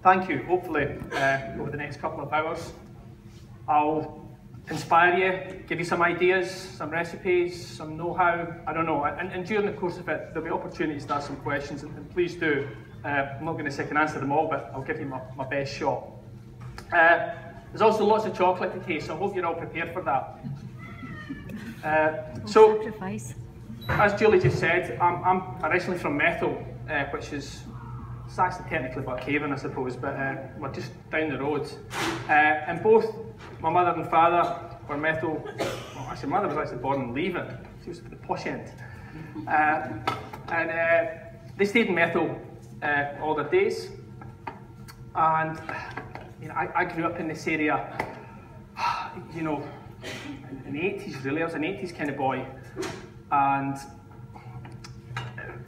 thank you. Hopefully, over the next couple of hours, I'll inspire you, give you some ideas, some recipes, some know-how, I don't know. And during the course of it, there'll be opportunities to ask some questions, and please do. I'm not going to say I can answer them all, but I'll give you my best shot. There's also lots of chocolate to taste, so I hope you're all prepared for that. So, as Julie just said, I'm originally from Methil, which is, it's actually technically about Cavan, I suppose, but we're just down the road. And both my mother and father were Methil. Well, actually, my mother was actually born in Leaven. She was at the posh end. And they stayed in Methil all their days. And you know, I grew up in this area, you know, in the 80s really. I was an 80s kind of boy. And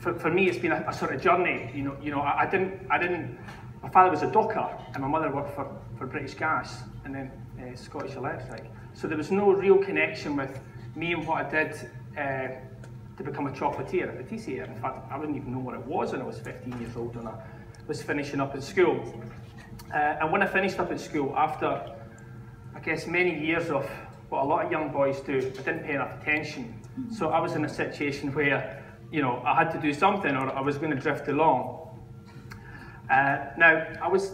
for me, it's been a sort of journey. You know, I didn't. My father was a docker, and my mother worked for British Gas, and then Scottish Electric. So there was no real connection with me and what I did to become a chocolatier, a patissier. In fact, I wouldn't even know what it was when I was 15 years old when I was finishing up at school. And when I finished up at school, after I guess many years of what a lot of young boys do, I didn't pay enough attention. So I was in a situation where, you know, I had to do something or I was going to drift along. Now, I was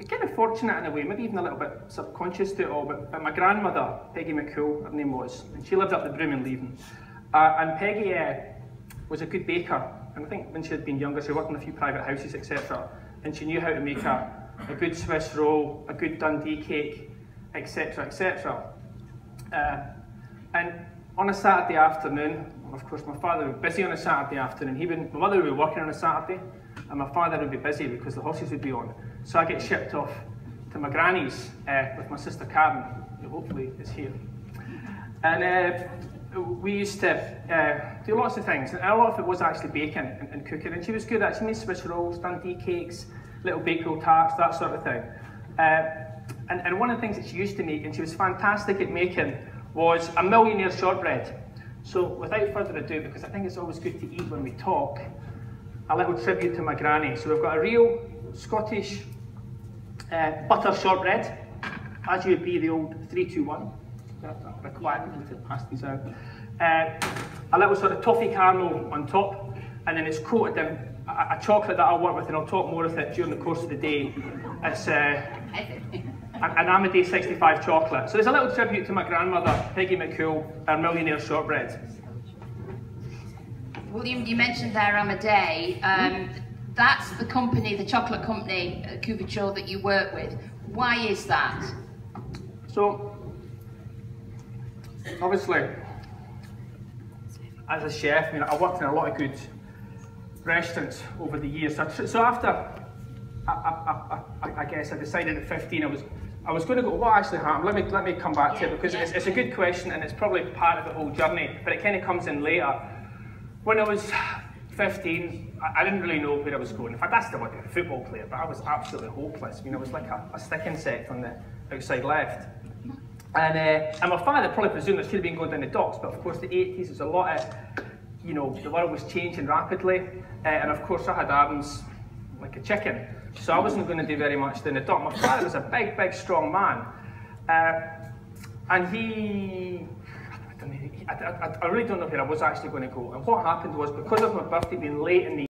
kind of fortunate in a way, maybe even a little bit subconscious to it all, but my grandmother, Peggy McCool, her name was, and she lived up the Broom in Leaven. And Peggy was a good baker, and I think when she had been younger, she worked in a few private houses, etc. And she knew how to make a good Swiss roll, a good Dundee cake, etc., etc. And on a Saturday afternoon, of course my father would be busy on a Saturday afternoon. My mother would be working on a Saturday, and my father would be busy because the horses would be on. So I get shipped off to my granny's with my sister Karen, who hopefully is here. And we used to do lots of things, and a lot of it was actually baking and cooking. And she was good at it. She made Swiss rolls, Dundee cakes, little baked roll tarts, that sort of thing. And one of the things that she used to make, and she was fantastic at making, was a millionaire shortbread. So without further ado, because I think it's always good to eat when we talk, a little tribute to my granny. So we've got a real Scottish butter shortbread, as you would be the old 321. Required to pass these out. A little sort of toffee caramel on top, and then it's coated in a chocolate that I'll work with, and I'll talk more of it during the course of the day. It's an Amadeus 65 chocolate. So there's a little tribute to my grandmother, Peggy McCool, her millionaire shortbread. William, you mentioned there Amadeus. That's the company, the chocolate company, Couverture, that you work with. Why is that? So, obviously, as a chef, I worked in a lot of good restaurants over the years. So after, I guess I decided at 15 I was going to go, what actually happened? Let me come back to it, because it's a good question, and it's probably part of the whole journey, but it kind of comes in later. When I was 15, I didn't really know where I was going. In fact, I still wanted to be a football player, but I was absolutely hopeless. I was like a stick insect on the outside left. And my father probably presumed I should have been going down the docks, but of course the 80s was a lot of, the world was changing rapidly, and of course I had arms like a chicken, so I wasn't going to do very much down the dock. My father was a big, big, strong man, and I really don't know where I was actually going to go. And what happened was, because of my birthday being late in the